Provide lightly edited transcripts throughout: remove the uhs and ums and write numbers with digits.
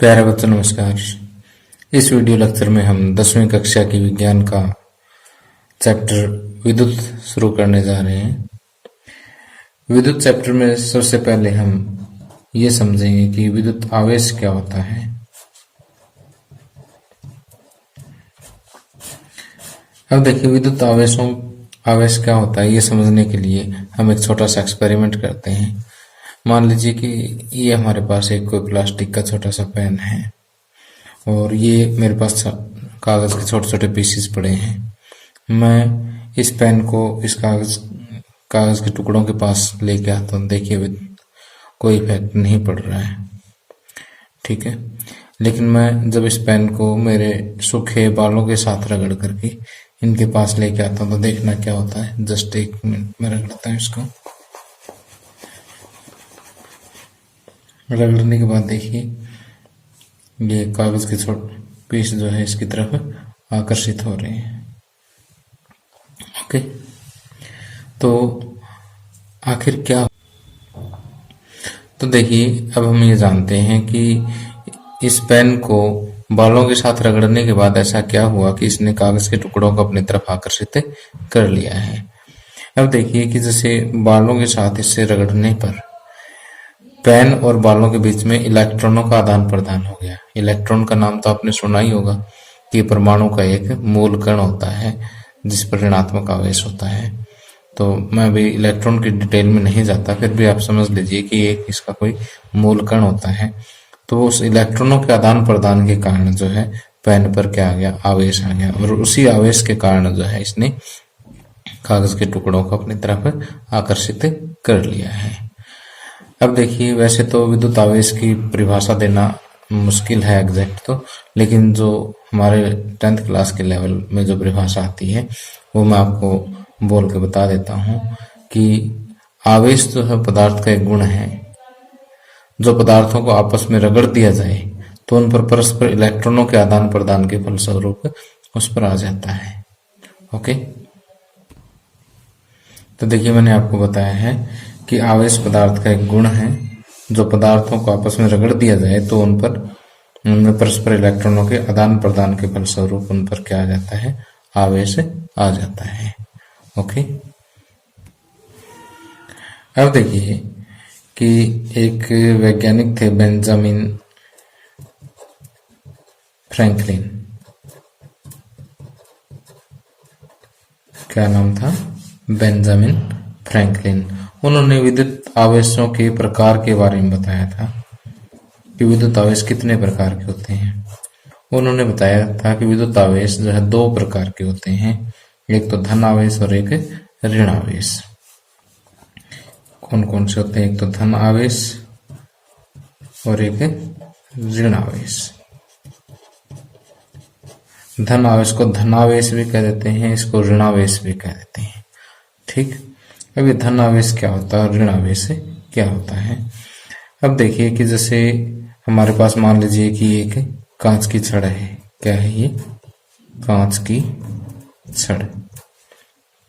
प्यारे बच्चों नमस्कार। इस वीडियो लेक्चर में हम 10वीं कक्षा की विज्ञान का चैप्टर विद्युत शुरू करने जा रहे हैं। विद्युत चैप्टर में सबसे पहले हम ये समझेंगे कि विद्युत आवेश क्या होता है। अब देखिए विद्युत आवेश क्या होता है, ये समझने के लिए हम एक छोटा सा एक्सपेरिमेंट करते हैं। मान लीजिए कि ये हमारे पास एक कोई प्लास्टिक का छोटा सा पेन है और ये मेरे पास कागज के छोटे छोटे पीसेस पड़े हैं। मैं इस पेन को इस कागज के टुकड़ों के पास लेके आता हूँ। देखिए कोई इफेक्ट नहीं पड़ रहा है, ठीक है। लेकिन मैं जब इस पेन को मेरे सूखे बालों के साथ रगड़ करके इनके पास लेके आता हूँ तो देखना क्या होता है। जस्ट एक मिनट में रगड़ता हूँ इसको। रगड़ने के बाद देखिए ये कागज के छोटे पीस जो है इसकी तरफ आकर्षित हो रहे हैं। ओके, तो आखिर क्या, तो देखिए अब हम ये जानते हैं कि इस पेन को बालों के साथ रगड़ने के बाद ऐसा क्या हुआ कि इसने कागज के टुकड़ों को अपनी तरफ आकर्षित कर लिया है। अब देखिए कि जैसे बालों के साथ इससे रगड़ने पर पेन और बालों के बीच में इलेक्ट्रॉनों का आदान प्रदान हो गया। इलेक्ट्रॉन का नाम तो आपने सुना ही होगा कि परमाणु का एक मूल कण होता है जिस पर ऋणात्मक आवेश होता है। तो मैं अभी इलेक्ट्रॉन की डिटेल में नहीं जाता, फिर भी आप समझ लीजिए कि एक इसका कोई मूल कण होता है। तो उस इलेक्ट्रॉनों के आदान प्रदान के कारण जो है पेन पर क्या आ गया, आवेश आ गया, और उसी आवेश के कारण जो है इसने कागज के टुकड़ों को अपनी तरफ आकर्षित कर लिया है। अब देखिए वैसे तो विद्युत आवेश की परिभाषा देना मुश्किल है एग्जैक्ट तो, लेकिन जो हमारे 10th क्लास के लेवल में जो परिभाषा आती है वो मैं आपको बोल के बता देता हूँ कि आवेश जो है पदार्थ का एक गुण है। जो पदार्थों को आपस में रगड़ दिया जाए तो उन पर परस्पर इलेक्ट्रॉनों के आदान प्रदान के फलस्वरूप उस पर आ जाता है। ओके, तो देखिए मैंने आपको बताया है कि आवेश पदार्थ का एक गुण है। जो पदार्थों को आपस में रगड़ दिया जाए तो उनमें परस्पर इलेक्ट्रॉनों के आदान प्रदान के फलस्वरूप उन पर क्या आ जाता है, आवेश आ जाता है। ओके, अब देखिए कि एक वैज्ञानिक थे बेंजामिन फ्रैंकलिन। क्या नाम था? Benjamin Franklin. उन्होंने विद्युत आवेशों के प्रकार के बारे में बताया था कि विद्युत आवेश कितने प्रकार के होते हैं। उन्होंने बताया था कि विद्युत आवेश जो है 2 प्रकार के होते हैं, एक तो धन आवेश और एक ऋण आवेश। कौन कौन से होते हैं? एक तो धन आवेश और एक ऋण आवेश। धन आवेश को धनावेश भी कह देते हैं, इसको ऋणावेश भी कह देते हैं, ठीक। अब ये धन आवेश क्या होता है और ऋण आवेश क्या होता है। अब देखिए कि जैसे हमारे पास मान लीजिए कि एक कांच की छड़ है। क्या है ये? कांच की छड़,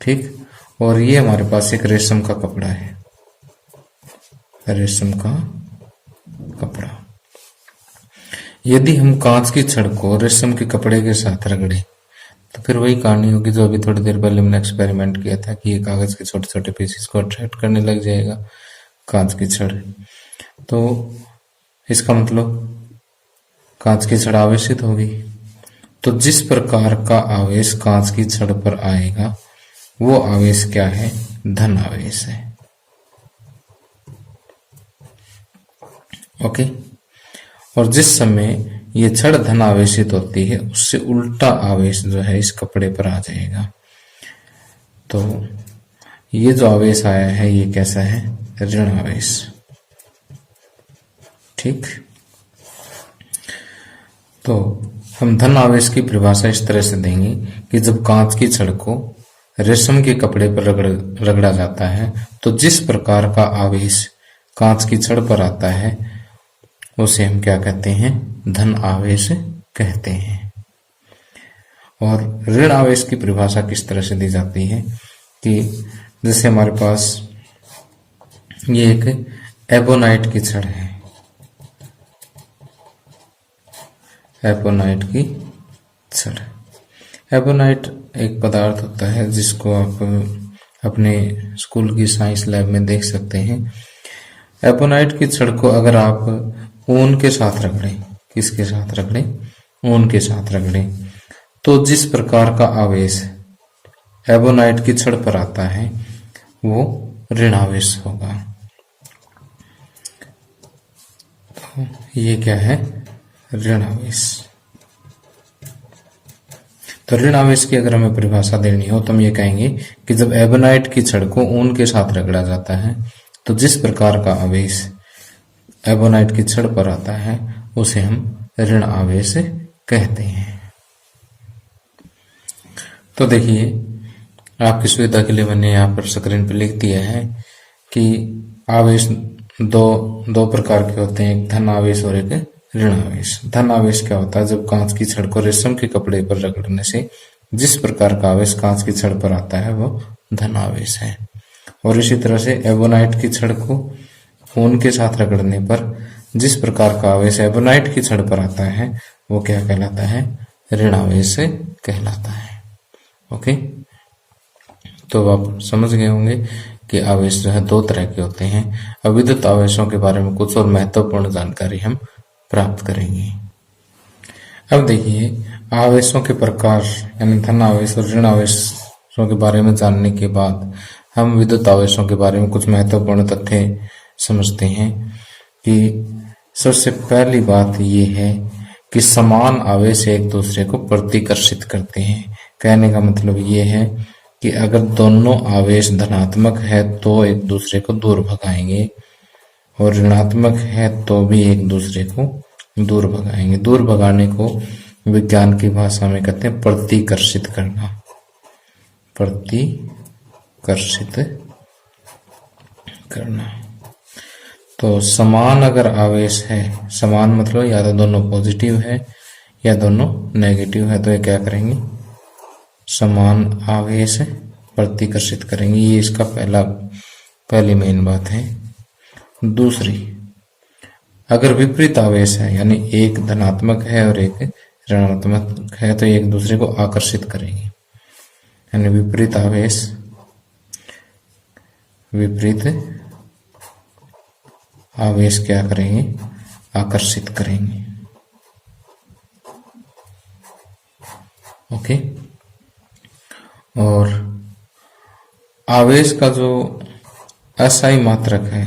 ठीक। और ये हमारे पास एक रेशम का कपड़ा है, रेशम का कपड़ा। यदि हम कांच की छड़ को रेशम के कपड़े के साथ रगड़े तो फिर वही कहानी होगी जो अभी थोड़ी देर पहले मैंने एक्सपेरिमेंट किया था कि ये कागज के छोटे छोटे पीसेस को अट्रैक्ट करने लग जाएगा कांच की छड़। तो इसका मतलब कांच की छड़ आवेशित होगी। तो जिस प्रकार का आवेश कांच की छड़ पर आएगा वो आवेश क्या है? धन आवेश है। ओके, और जिस समय ये छड़ धन आवेशित होती है उससे उल्टा आवेश जो है इस कपड़े पर आ जाएगा। तो ये जो आवेश आया है ये कैसा है? ऋण आवेश, ठीक। तो हम धन आवेश की परिभाषा इस तरह से देंगे कि जब कांच की छड़ को रेशम के कपड़े पर रगड़ा जाता है तो जिस प्रकार का आवेश कांच की छड़ पर आता है उसे हम क्या कहते हैं? धन आवेश कहते हैं। और ऋण आवेश की परिभाषा किस तरह से दी जाती है कि जैसे हमारे पास ये एक एबोनाइट की छड़ है, एपोनाइट की छड़। एपोनाइट एक पदार्थ होता है जिसको आप अपने स्कूल की साइंस लैब में देख सकते हैं। एपोनाइट की छड़ को अगर आप ऊन के साथ रगड़ें, किसके साथ रगड़ें? ऊन के साथ रगड़ें, तो जिस प्रकार का आवेश एबोनाइट की छड़ पर आता है वो ऋणावेश होगा। तो ये क्या है? ऋणावेश। तो ऋणावेश की अगर हमें परिभाषा देनी हो तो हम ये कहेंगे कि जब एबोनाइट की छड़ को ऊन के साथ रगड़ा जाता है तो जिस प्रकार का आवेश एबोनाइट की छड़ पर आता है उसे हम ऋण आवेश कहते हैं। तो देखिए, आपकी सुविधा के लिए मैंने यहाँ पर स्क्रीन पर लिख दिया है कि आवेश दो प्रकार के होते हैं, एक धन आवेश और एक ऋण आवेश। धन आवेश क्या होता है? जब कांच की छड़ को रेशम के कपड़े पर रगड़ने से जिस प्रकार का आवेश कांच की छड़ पर आता है वो धन आवेश है। और इसी तरह से एबोनाइट की छड़ को ऊन के साथ रगड़ने पर जिस प्रकार का आवेश एबोनाइट की छड़ पर आता है वो क्या कहलाता है? ऋण आवेश कहलाता है। ओके, तो आप समझ गए होंगे कि आवेश जो है दो तरह के होते हैं। अब विद्युत आवेशों के बारे में कुछ और महत्वपूर्ण जानकारी हम प्राप्त करेंगे। अब देखिए, आवेशों के प्रकार यानी धन आवेश और ऋण आवेशों के बारे में जानने के बाद हम विद्युत आवेशों के बारे में कुछ महत्वपूर्ण तथ्य समझते हैं कि सबसे पहली बात ये है कि समान आवेश एक दूसरे को प्रतिकर्षित करते हैं। कहने का मतलब ये है कि अगर दोनों आवेश धनात्मक है तो एक दूसरे को दूर भगाएंगे और ऋणात्मक है तो भी एक दूसरे को दूर भगाएंगे। दूर भगाने को विज्ञान की भाषा में कहते हैं प्रतिकर्षित करना। प्रतिकर्षित करना। तो समान अगर आवेश है, समान मतलब या तो दोनों पॉजिटिव है या दोनों नेगेटिव है, तो ये क्या करेंगे? समान आवेश प्रतिकर्षित करेंगे। ये इसका पहली मेन बात है। दूसरी, अगर विपरीत आवेश है यानी एक धनात्मक है और एक ऋणात्मक है तो एक दूसरे को आकर्षित करेंगे। यानी विपरीत आवेश विपरीत आवेश क्या करेंगे? आकर्षित करेंगे। ओके, और आवेश का जो एसआई मात्रक है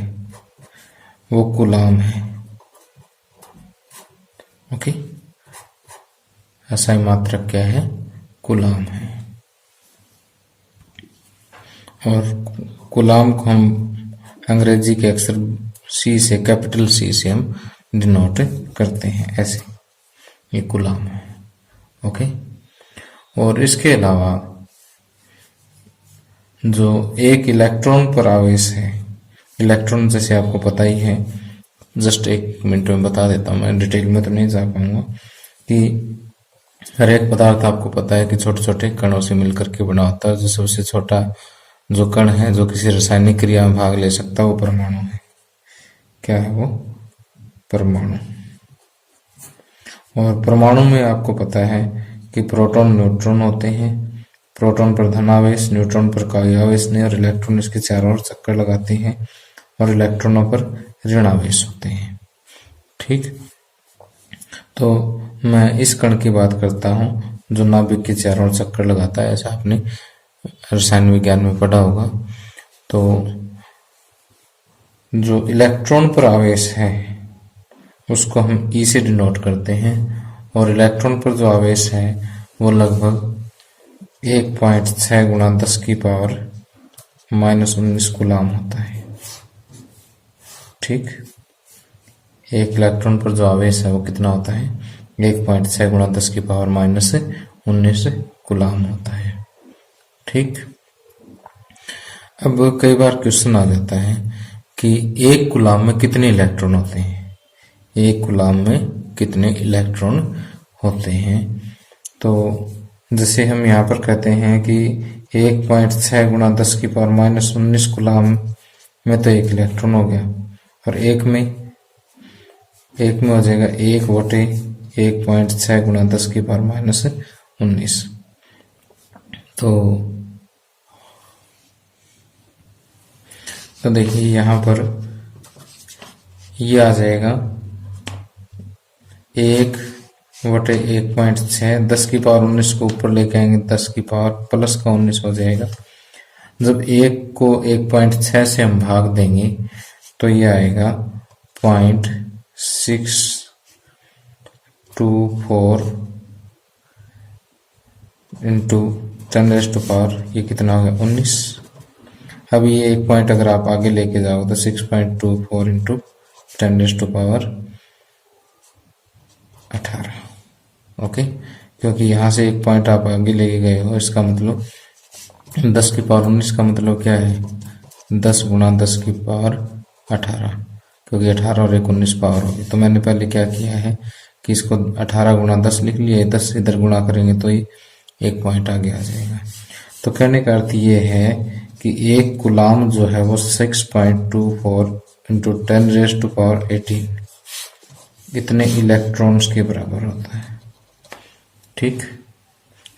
वो कूलाम है। ओके, एसआई मात्रक क्या है? कूलाम है। और कूलाम को हम अंग्रेजी के अक्षर सी से, कैपिटल सी से हम डिनोट करते हैं, ऐसे। ये कूलाम है। ओके, और इसके अलावा जो एक इलेक्ट्रॉन पर आवेश है, इलेक्ट्रॉन जैसे आपको पता ही है, जस्ट एक मिनट में बता देता हूँ, मैं डिटेल में तो नहीं जा पाऊंगा, कि हर एक पदार्थ आपको पता है कि छोटे छोटे कणों से मिलकर के बना होता है। जो सबसे छोटा जो कण है जो किसी रासायनिक क्रिया में भाग ले सकता है वो परमाणु है। क्या है वो? परमाणु। और परमाणु में आपको पता है कि प्रोटॉन न्यूट्रॉन होते हैं। प्रोटॉन पर धन आवेश, न्यूट्रॉन पर कोई आवेश नहीं, और इलेक्ट्रॉन इसके चारों ओर चक्कर लगाते हैं, और इलेक्ट्रॉनों पर ऋण आवेश होते हैं। ठीक, तो मैं इस कण की बात करता हूं जो नाभिक के चारों ओर चक्कर लगाता है। ऐसा आपने रसायन विज्ञान में पढ़ा होगा। तो जो इलेक्ट्रॉन पर आवेश है उसको हम ई से डिनोट करते हैं, और इलेक्ट्रॉन पर जो आवेश है वो लगभग 1.6 गुणा 10 की पावर -19 कूलाम होता है। ठीक, एक इलेक्ट्रॉन पर जो आवेश है वो कितना होता है? 1.6 गुणा 10 की पावर -19 कूलाम होता है। ठीक, अब कई बार क्वेश्चन आ जाता है कि एक कूलाम में कितने इलेक्ट्रॉन होते हैं? एक कूलाम में कितने इलेक्ट्रॉन होते हैं? तो जैसे हम यहाँ पर कहते हैं कि 1.6 गुणा 10 की पावर -19 कूलाम में तो एक इलेक्ट्रॉन हो गया, और एक में हो जाएगा 1 बटे 1.6 गुणा 10 की पावर माइनस 19। तो देखिए यहाँ पर ये आ जाएगा 1/1.6, 10 की पावर 19 को ऊपर लेके आएंगे 10 की पावर प्लस का 19 हो जाएगा। जब 1 को 1.6 से हम भाग देंगे तो ये आएगा 0.624 इंटू 10⁻⁴, ये कितना हो गया 19। अब ये एक पॉइंट अगर आप आगे लेके जाओ तो 6.24 इंटू 10⁻18। ओके, क्योंकि यहाँ से एक पॉइंट आप आगे लेके गए हो, इसका मतलब 10 की पावर 19 का मतलब क्या है 10 गुणा 10 की पावर 18, क्योंकि 18 और 1 19 पावर होगी। तो मैंने पहले क्या किया है कि इसको 18 गुणा 10 लिख लिया, 10 से इधर गुणा करेंगे तो ये एक पॉइंट आगे आ जाएगा। तो कहने का अर्थ ये है कि एक कूलाम जो है वो 6.24 इंटू 10⁻18 इतने इलेक्ट्रॉन्स के बराबर होता है। ठीक,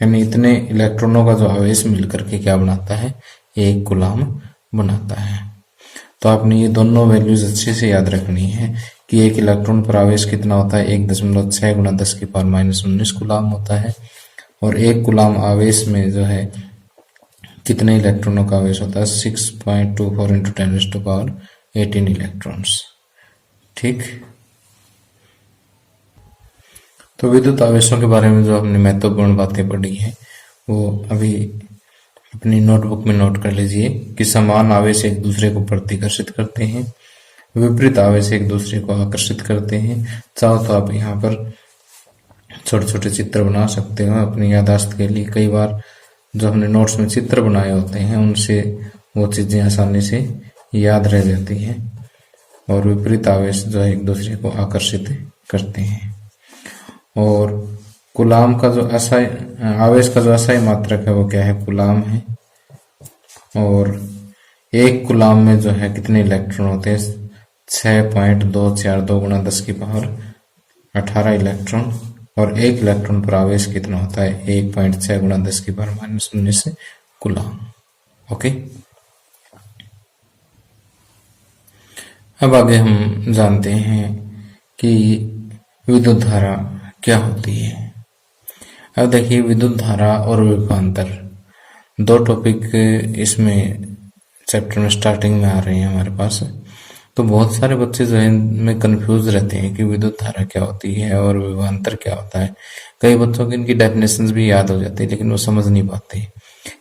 यानी इतने इलेक्ट्रॉनों का जो आवेश मिलकर के क्या बनाता है, एक कूलाम बनाता है। तो आपने ये दोनों वैल्यूज अच्छे से याद रखनी है कि एक इलेक्ट्रॉन पर आवेश कितना होता है, 1.6 गुणा 10 की पावर माइनस 19 कूलाम होता है, और एक कूलाम आवेश में जो है कितने इलेक्ट्रॉनों का आवेश होता है, 6.24 इंटू 10⁻18 इलेक्ट्रॉन्स। ठीक, तो विद्युत आवेशों के बारे में जो हमने महत्वपूर्ण बातें पढ़ी हैं वो अभी अपनी नोटबुक में नोट कर लीजिए कि समान आवेश एक दूसरे को प्रतिकर्षित करते हैं, विपरीत आवेश एक दूसरे को आकर्षित करते हैं। चाहो तो आप यहाँ पर छोटे छोटे चित्र बना सकते हो अपनी याददाश्त के लिए। कई बार जो हमने नोट्स में चित्र बनाए होते हैं उनसे वो चीजें आसानी से याद रह जाती हैं। और विपरीत आवेश जो है एक दूसरे को आकर्षित करते हैं। और कूलाम का जो असाई आवेश का जो असाई मात्रक है वो क्या है, कूलाम है। और एक कूलाम में जो है कितने इलेक्ट्रॉन होते हैं, 6.242 गुणा 10 की पावर 18 इलेक्ट्रॉन। और एक इलेक्ट्रॉन पर आवेश कितना होता है, 1.6 गुणा 10 की पावर माइनस 19 कूलाम। ओके, अब आगे हम जानते हैं कि विद्युत धारा क्या होती है। अब देखिए, विद्युत धारा और विभवांतर दो टॉपिक इसमें चैप्टर में स्टार्टिंग में आ रहे हैं हमारे पास। तो बहुत सारे बच्चे जो है में कंफ्यूज रहते हैं कि विद्युत धारा क्या होती है और विभवांतर क्या होता है। कई बच्चों की इनकी डेफिनेशंस भी याद हो जाती है लेकिन वो समझ नहीं पाते।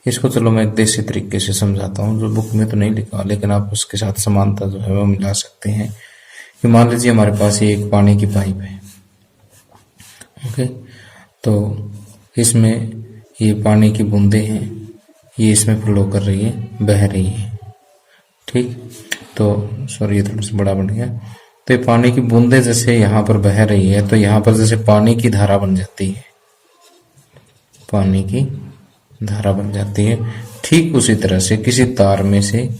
इसको चलो मैं एक देसी तरीके से समझाता हूँ, जो बुक में तो नहीं लिखा लेकिन आप उसके साथ समानता जो है वो मिला सकते हैं। कि मान लीजिए हमारे पास ये एक पानी की पाइप है। ओके, तो इसमें ये पानी की बूंदे हैं, ये इसमें फ्लो कर रही है, बह रही है। ठीक, तो सॉरी ये थोड़ा सा बड़ा बन गया। तो ये पानी की बूंदे जैसे यहाँ पर बह रही है तो यहाँ पर जैसे पानी की धारा बन जाती है, पानी की धारा बन जाती है। ठीक उसी तरह से किसी तार में से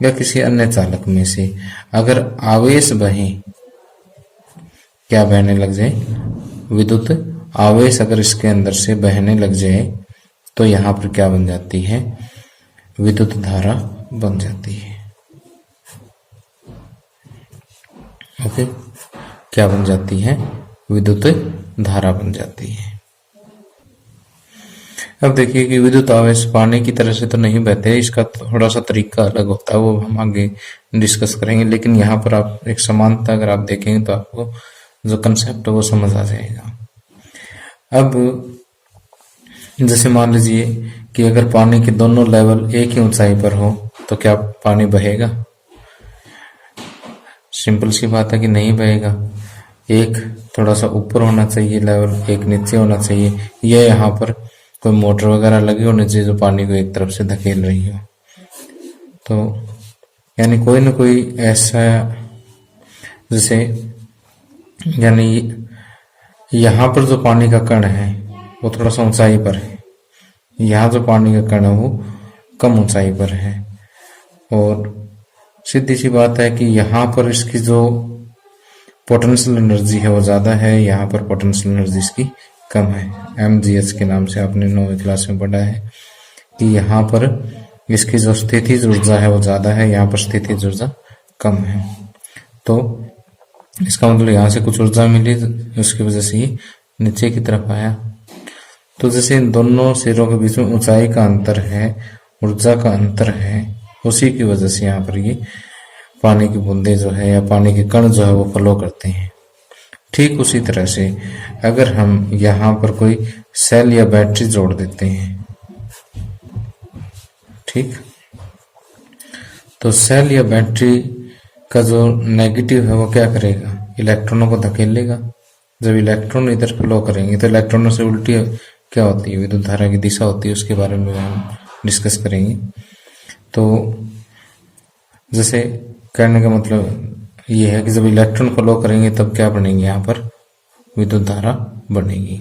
या किसी अन्य चालक में से अगर आवेश बहे, क्या बहने लग जाए, विद्युत आवेश अगर इसके अंदर से बहने लग जाए तो यहाँ पर क्या बन जाती है, विद्युत धारा बन जाती है। ओके, क्या बन जाती है, विद्युत धारा बन जाती है। अब देखिए कि विद्युत आवेश पानी की तरह से तो नहीं बहते, इसका थोड़ा सा तरीका अलग होता है, वो हम आगे डिस्कस करेंगे। लेकिन यहाँ पर आप एक समानता अगर आप देखेंगे तो आपको जो कंसेप्ट है वो समझ आ जाएगा। अब जैसे मान लीजिए कि अगर पानी के दोनों लेवल एक ही ऊंचाई पर हो तो क्या पानी बहेगा? सिंपल सी बात है कि नहीं बहेगा। एक थोड़ा सा ऊपर होना चाहिए लेवल, एक नीचे होना चाहिए। यह यहाँ पर कोई मोटर वगैरह लगी होनी चाहिए जो पानी को एक तरफ से धकेल रही हो। तो यानी कोई ना कोई ऐसा, जैसे यानी यहाँ पर जो पानी का कण है वो थोड़ा सा ऊंचाई पर है, यहाँ जो पानी का कण है वो कम ऊंचाई पर है। और सीधी सी बात है कि यहाँ पर इसकी जो पोटेंशियल एनर्जी है वो ज़्यादा है, यहाँ पर पोटेंशियल एनर्जी इसकी कम है। MGH के नाम से आपने 9वीं क्लास में पढ़ा है कि यहाँ पर इसकी जो स्थितिज ऊर्जा है वो ज़्यादा है, यहाँ पर स्थितिज ऊर्जा कम है। तो इसका मतलब यहाँ से कुछ ऊर्जा मिली, उसकी वजह से ये नीचे की तरफ आया। तो जैसे इन दोनों सिरों के बीच में ऊंचाई का अंतर है, ऊर्जा का अंतर है, उसी की वजह से यहाँ पर ये पानी की बूंदें जो है या पानी के कण जो है वो फ्लो करते हैं। ठीक उसी तरह से अगर हम यहाँ पर कोई सेल या बैटरी जोड़ देते हैं, ठीक, तो सेल या बैटरी का जो नेगेटिव है वो क्या करेगा, इलेक्ट्रॉनों को धकेलेगा। जब इलेक्ट्रॉन इधर फ्लो करेंगे तो इलेक्ट्रॉनों से उल्टी क्या होती है, विद्युत धारा की दिशा होती है, उसके बारे में हम डिस्कस करेंगे। तो जैसे कहने का मतलब ये है कि जब इलेक्ट्रॉन फ्लो करेंगे तब क्या बनेंगे, यहाँ पर विद्युत धारा बनेगी।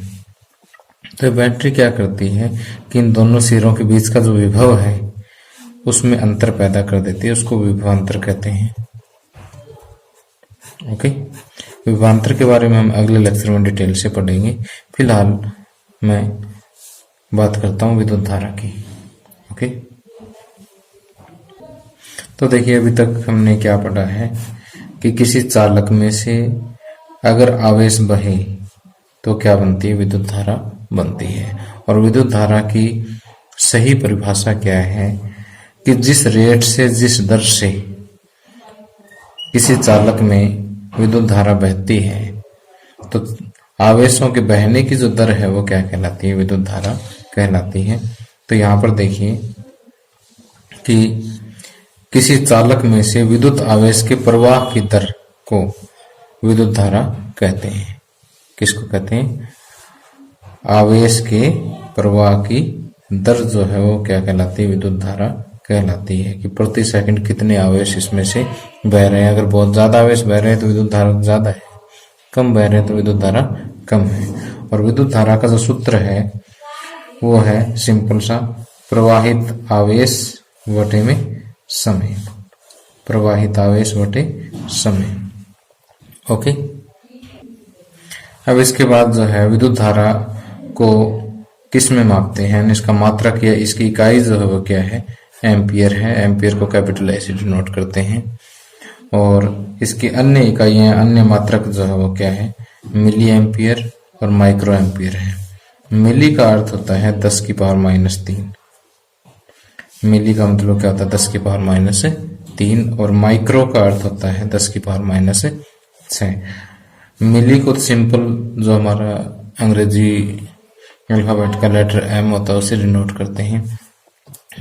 तो बैटरी क्या करती है कि इन दोनों सिरों के बीच का जो विभव है उसमें अंतर पैदा कर देती है, उसको विभवांतर कहते हैं। ओके, विभवांतर के बारे में हम अगले लेक्चर में डिटेल से पढ़ेंगे। फिलहाल मैं बात करता हूँ विद्युत धारा की। ओके, तो देखिए अभी तक हमने क्या पढ़ा है कि किसी चालक में से अगर आवेश बहे तो क्या बनती है, विद्युत धारा बनती है। और विद्युत धारा की सही परिभाषा क्या है कि जिस रेट से, जिस दर से किसी चालक में विद्युत धारा बहती है तो आवेशों के बहने की जो दर है वो क्या कहलाती है, विद्युत धारा कहलाती है। तो यहाँ पर देखिए कि किसी चालक में से विद्युत आवेश के प्रवाह की दर को विद्युत धारा कहते हैं। किसको कहते हैं, आवेश के प्रवाह की दर जो है वो क्या कहलाती है, विद्युत धारा कहलाती है। कि प्रति सेकंड कितने आवेश इसमें से बह रहे हैं। अगर बहुत ज्यादा आवेश बह रहे हैं तो विद्युत धारा ज्यादा है, कम बह रहे हैं तो विद्युत धारा कम है। और विद्युत धारा का जो सूत्र है वो है सिंपल सा, प्रवाहित आवेश बटे में समय, प्रवाहित आवेश बटे समय। ओके, अब इसके बाद जो है विद्युत धारा को किस में मापते हैं, इसका मात्रक या इसकी इकाई जो है वो क्या है, एम्पियर है। एम्पियर को कैपिटल ए से डिनोट करते हैं। और इसकी अन्य इकाइयां, अन्य मात्रक जो है वो क्या है, मिली एम्पियर और माइक्रो एम्पियर है। मिली का अर्थ होता है 10 की पावर -3। मिली का मतलब क्या होता है, 10 की पावर -3। और माइक्रो का अर्थ होता है 10 की पावर -6। मिली को सिंपल जो हमारा अंग्रेजी अल्फाबेट का लेटर एम होता है उसे डिनोट करते हैं।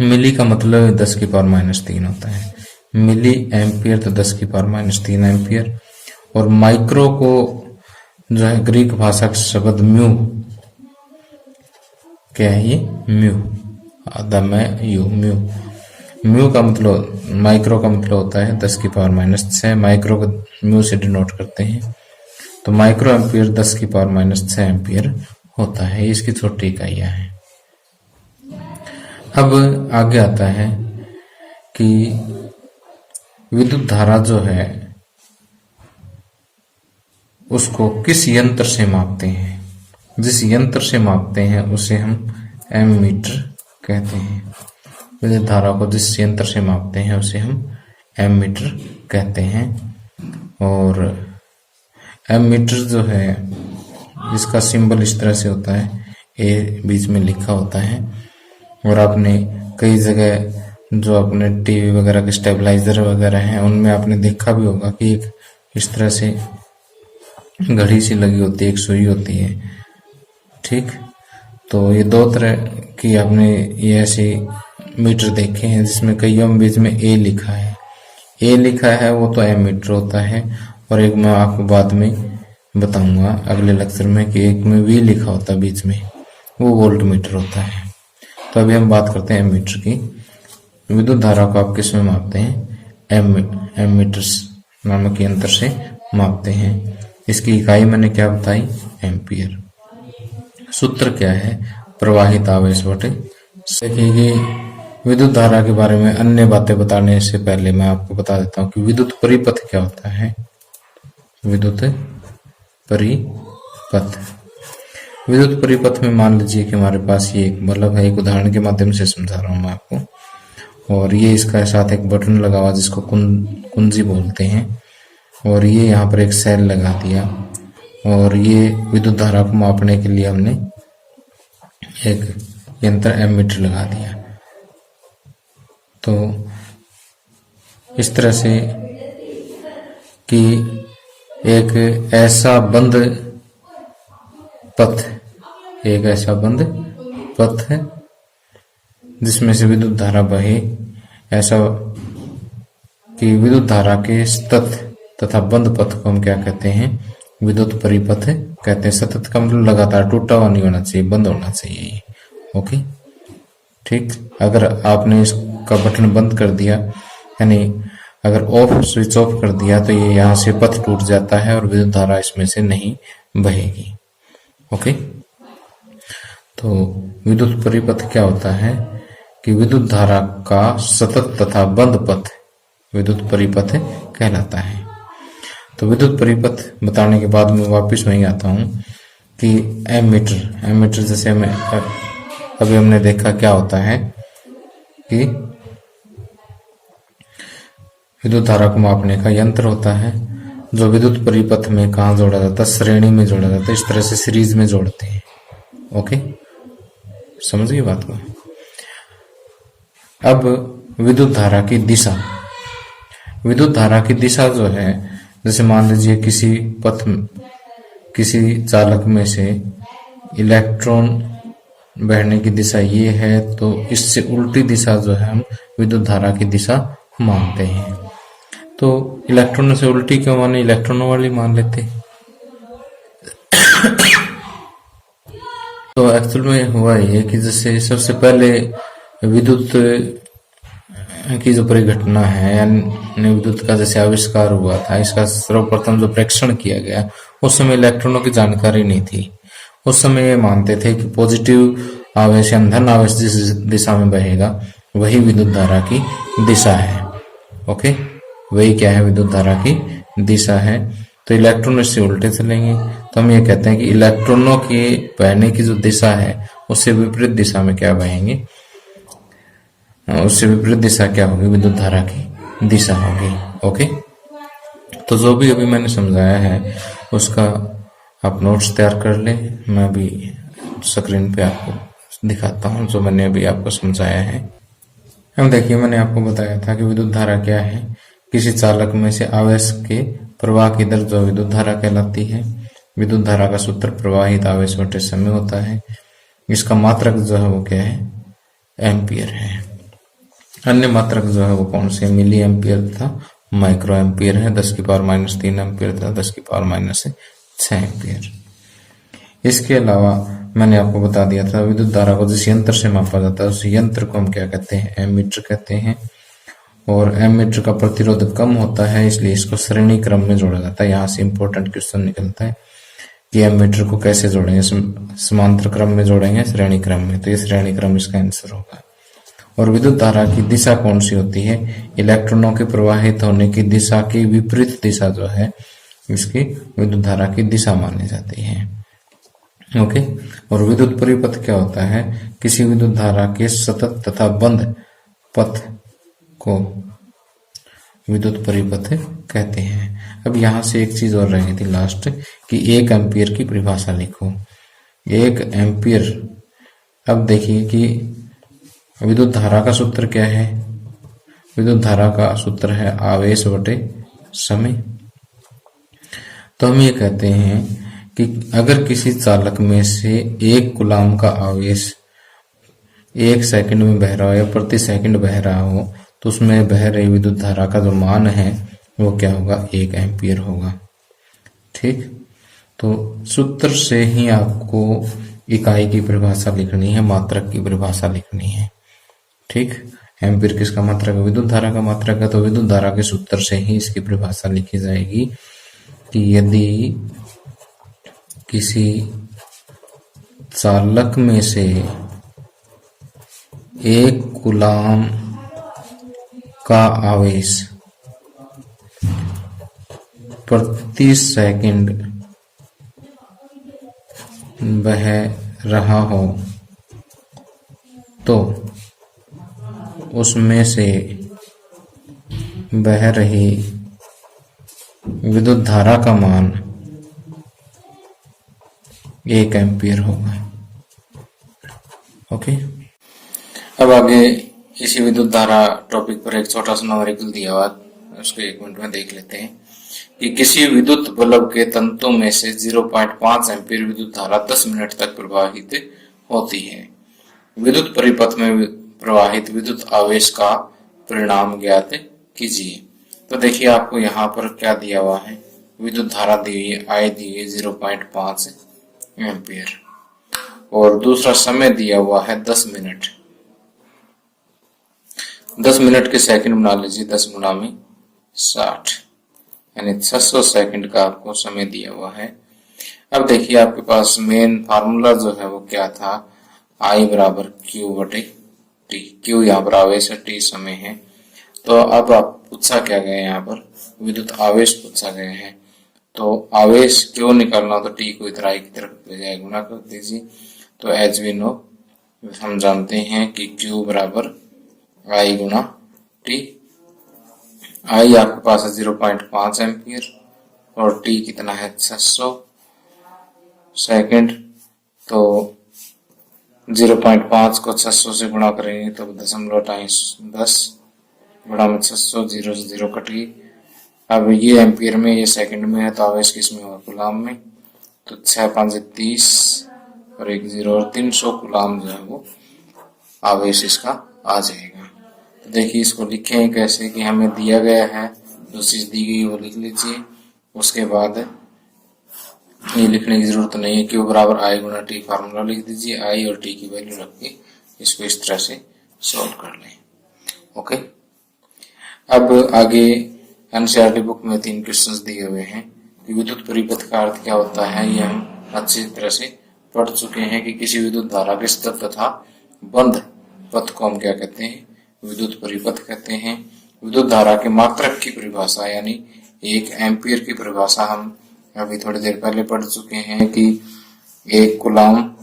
मिली का मतलब 10 की पावर -3 होता है। मिली एम्पियर तो 10 की पावर -3 एम्पियर। और माइक्रो को जो है ग्रीक भाषा का शब्द म्यू, क्या है ये, म्यू, आधा में यू, म्यू। म्यू का मतलब, माइक्रो का मतलब होता है 10 की पावर -6। माइक्रो को म्यू से डिनोट करते हैं। तो माइक्रो एम्पियर 10 की पावर -6 एम्पियर होता है। इसकी छोटी इकाइयां हैं। अब आगे आता है कि विद्युत धारा जो है उसको किस यंत्र से मापते हैं। जिस यंत्र से मापते हैं उसे हम एमीटर कहते हैं। विद्युत धारा को जिस यंत्र से मापते हैं उसे हम एमीटर कहते हैं। और एमीटर जो है इसका सिंबल इस तरह से होता है, ए बीच में लिखा होता है। और आपने कई जगह जो अपने टीवी वगैरह के स्टेबलाइजर वगैरह हैं उनमें आपने देखा भी होगा कि एक इस तरह से घड़ी सी लगी होती है, एक सुई होती है, ठीक। तो ये दो तरह की आपने ये ऐसे मीटर देखे हैं जिसमें कईयों में बीच में ए लिखा है। ए लिखा है वो तो एमीटर होता है। और एक मैं आपको बाद में बताऊंगा अगले लेक्चर में कि एक में वी लिखा होता है बीच में, वो वोल्ट मीटर होता है। तो अभी हम बात करते हैं एमीटर की। विद्युत धारा को आप किस में मापते हैं, एमीटर्स नामक यंत्र से मापते हैं। इसकी इकाई मैंने क्या बताई, एम्पियर। सूत्र क्या है, प्रवाहित आवेश बटे। देखिए विद्युत धारा के बारे में अन्य बातें बताने से पहले मैं आपको बता देता हूँ कि विद्युत परिपथ क्या होता है। विद्युत परिपथ। विद्युत परिपथ में मान लीजिए कि हमारे पास ये एक बल्ब है, एक उदाहरण के माध्यम से समझा रहा हूं मैं आपको। और ये इसका साथ एक बटन लगा हुआ जिसको कुंजी बोलते हैं, और ये यहाँ पर एक सेल लगा दिया, और ये विद्युत धारा को मापने के लिए हमने एक यंत्र एमीटर लगा दिया। तो इस तरह से कि एक ऐसा बंद पथ है जिसमें से विद्युत धारा बहे, ऐसा कि विद्युत धारा के सतत तथा बंद पथ को हम क्या कहते हैं, विद्युत परिपथ कहते हैं। सतत का मतलब लगातार, टूटा हुआ नहीं होना चाहिए, बंद होना चाहिए। ओके, ठीक। अगर आपने इसका बटन बंद कर दिया, यानी अगर स्विच ऑफ कर दिया, तो ये यहाँ से पथ टूट जाता है और विद्युत धारा इसमें से नहीं बहेगी। ओके, तो विद्युत परिपथ क्या होता है कि विद्युत धारा का सतत तथा बंद पथ विद्युत परिपथ कहलाता है। तो विद्युत परिपथ बताने के बाद मैं वापस वहीं आता हूं कि एमीटर जैसे अभी हमने देखा क्या होता है कि विद्युत धारा को मापने का यंत्र होता है, जो विद्युत परिपथ में कहाँ जोड़ा जाता है, श्रेणी में जोड़ा जाता है। इस तरह से सीरीज में जोड़ते हैं। ओके, समझ गए बात को। अब विद्युत धारा की दिशा, विद्युत धारा की दिशा जो है, जैसे मान लीजिए किसी चालक में से इलेक्ट्रॉन बहने की दिशा ये है, तो इससे उल्टी दिशा जो है हम विद्युत धारा की दिशा मानते हैं। तो इलेक्ट्रॉनों से उल्टी क्यों माने, इलेक्ट्रॉनों वाली मान लेते। तो एक्चुअल में हुआ ये कि जैसे सबसे पहले विद्युत की जो परिघटना है, यानी विद्युत का जैसे आविष्कार हुआ था, इसका सर्वप्रथम जो प्रेक्षण किया गया, उस समय इलेक्ट्रॉनों की जानकारी नहीं थी। उस समय ये मानते थे कि पॉजिटिव आवेश या धन आवेश जिस दिशा में बहेगा वही विद्युत धारा की दिशा है। ओके, वही क्या है, विद्युत धारा की दिशा है। तो इलेक्ट्रॉन इससे उल्टे चलेंगे, तो हम ये कहते हैं कि इलेक्ट्रॉनों के बहने की जो दिशा है उससे विपरीत दिशा में क्या बहेंगे, उससे विपरीत दिशा क्या होगी, विद्युत धारा की दिशा होगी। ओके, तो जो भी अभी मैंने समझाया है उसका आप नोट्स तैयार कर लें। मैं अभी स्क्रीन पे आपको दिखाता हूँ जो मैंने अभी आपको समझाया है। अब देखिए, मैंने आपको बताया था कि विद्युत धारा क्या है। किसी चालक में से आवेश के प्रवाह की दर जो विद्युत धारा कहलाती है। विद्युत धारा का सूत्र प्रवाहित आवेश बटे समय होता है। इसका मात्रक जो है वो क्या है, एम्पियर है। अन्य मात्रक जो है वो कौन से, मिली एम्पियर तथा माइक्रो एम्पियर है। 10⁻³ एम्पियर तथा 10⁻6 एम्पियर। इसके अलावा मैंने आपको बता दिया था विद्युत धारा को जिस यंत्र से मापा जाता है उस यंत्र को हम क्या कहते हैं, एमीटर कहते हैं। और एमीटर का प्रतिरोध कम होता है, इसलिए इसको श्रेणी क्रम में जोड़ा जाता है। यहाँ से इंपॉर्टेंट क्वेश्चन निकलता है कि एमीटर को कैसे जोड़ेंगे, समांतर क्रम में जोड़ेंगे, श्रेणी क्रम में। तो ये श्रेणी क्रम इसका आंसर होगा। और विद्युत धारा की दिशा कौन सी होती है, इलेक्ट्रॉनों के प्रवाहित होने की दिशा की विपरीत दिशा जो है इसकी विद्युत धारा की दिशा मानी जाती है। ओके, और विद्युत परिपथ क्या होता है, किसी विद्युत धारा के सतत तथा बंद पथ को विद्युत परिपथ कहते हैं। अब यहां से एक चीज और रह गई थी लास्ट, कि 1 एम्पियर की परिभाषा लिखो। 1 एम्पियर, अब देखिए कि विद्युत धारा का सूत्र क्या है, विद्युत धारा का सूत्र है आवेश बटे समय। तो हम ये कहते हैं कि अगर किसी चालक में से 1 कूलाम का आवेश 1 सेकंड में बह रहा हो या प्रति सेकंड बह रहा हो, तो उसमें बह रही विद्युत धारा का जो मान है वो क्या होगा, 1 एम्पियर होगा। ठीक, तो सूत्र से ही आपको इकाई की परिभाषा लिखनी है, मात्रक की परिभाषा लिखनी है। ठीक, एम्पियर किसका मात्रक है, विद्युत धारा का मात्रक है। तो विद्युत धारा के सूत्र से ही इसकी परिभाषा लिखी जाएगी कि यदि किसी चालक में से 1 कूलाम का आवेश प्रति सेकंड बह रहा हो तो उसमें से बह रही विद्युत धारा का मान 1 एम्पीयर होगा। ओके, अब आगे इसी विद्युत धारा टॉपिक पर एक छोटा सा न्यूमेरिकल दिया हुआ, उसको 1 मिनट में देख लेते हैं कि किसी विद्युत बल्ब के तंतु में से 0.5 एम्पीयर विद्युत धारा 10 मिनट तक प्रवाहित होती है। विद्युत परिपथ में प्रवाहित विद्युत आवेश का परिणाम ज्ञात कीजिए। तो देखिए आपको यहाँ पर क्या दिया हुआ है, विद्युत धारा दी हुई है, I दी हुई है 0.5 एम्पीयर और दूसरा समय दिया हुआ है 10 मिनट। 10 मिनट के सेकंड बना लीजिए, 10 गुणा में 60 यानी 600 सेकंड का आपको समय दिया हुआ है। अब देखिए आपके पास मेन फार्मूला जो है वो क्या था, I बराबर Q बटे T। Q यहाँ पर आवेश है, T समय है। तो अब आप पूछा क्या गया है, यहाँ पर विद्युत आवेश पूछा गया है। तो आवेश क्यों निकालना, तो T को इधर I की तरफ ले जाए, गुणा कर दीजिए। तो एज वी नो, हम जानते हैं कि Q बराबर I गुणा T। I आपके पास है 0.5 एम्पियर और T कितना है 600 सेकंड। तो 0.5 को 600 से गुणा करेंगे तो 0.10 गुणा में 600, 0 से 0 कट गई। अब ये एम्पियर में, ये सेकंड में है, तो आवेश किस में होगा, कूलाम में। तो 6 5 30 और 1 0 और 300 कूलाम जो है वो आवेश इसका आ जाएगा। तो देखिए इसको लिखें कैसे, कि हमें दिया गया है, जो चीज दी गई वो लिख लीजिए। उसके बाद ये लिखने की जरूरत नहीं है, Q बराबर I गुणा T फार्मूला लिख दीजिए, I और T की वैल्यू रख के इसको इस तरह से सॉल्व कर लें। ओके, अब आगे एनसीईआरटी बुक में 3 क्वेश्चंस दिए हुए हैं कि विद्युत परिपथ का अर्थ क्या होता है, ये हम अच्छी तरह से पढ़ चुके हैं कि किसी विद्युत धारा के स्थिर तथा बंद पथ को हम क्या कहते हैं, विद्युत परिपथ कहते हैं। विद्युत धारा के मात्रक की परिभाषा यानी 1 एम्पीयर की परिभाषा हम अभी थोड़ी देर पहले पढ़ चुके हैं कि 1 कूलाम,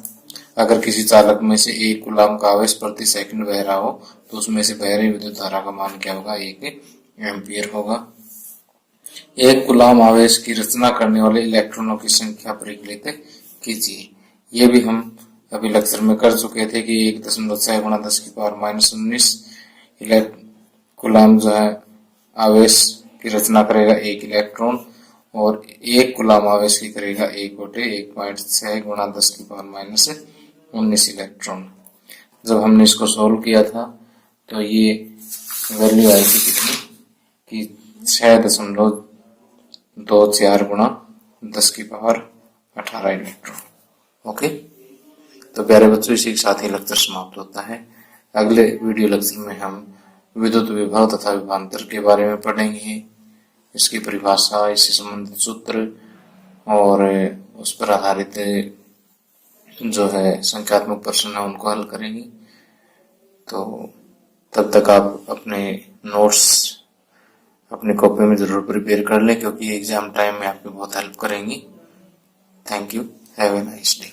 अगर किसी चालक में से 1 कूलाम का आवेश प्रति सेकंड बह रहा हो तो उसमें से बह रही विद्युत धारा का मान क्या होगा, 1 एम्पीयर होगा। 1 कूलाम आवेश की रचना करने वाले इलेक्ट्रॉनों की संख्या परिकलित कीजिए। ये भी हम अभी लेक्चर में कर चुके थे कि 1.6 गुणा 10 की पावर -19 कूलाम जो है आवेश की रचना करेगा 1 इलेक्ट्रॉन और 1 कूलाम आवेश की करेगा 1 बटे 1.6 गुणा 10 की पावर -19 इलेक्ट्रॉन। जब हमने इसको सोल्व किया था तो ये वैल्यू आई थी कितनी, कि 6.24 गुणा 10 की पावर 18 इलेक्ट्रॉन। ओके, तो प्यारे बच्चों, इसी के साथ ही लेक्चर समाप्त होता है। अगले वीडियो लेक्चर में हम विद्युत विभव तथा विभवांतर के बारे में पढ़ेंगे, इसकी परिभाषा, इससे संबंधित सूत्र और उस पर आधारित जो है संख्यात्मक प्रश्न है उनको हल करेंगे। तो तब तक आप अपने नोट्स अपनी कॉपी में जरूर प्रिपेयर कर लें, क्योंकि एग्जाम टाइम में आपकी बहुत हेल्प करेंगी। Thank you, have a nice day.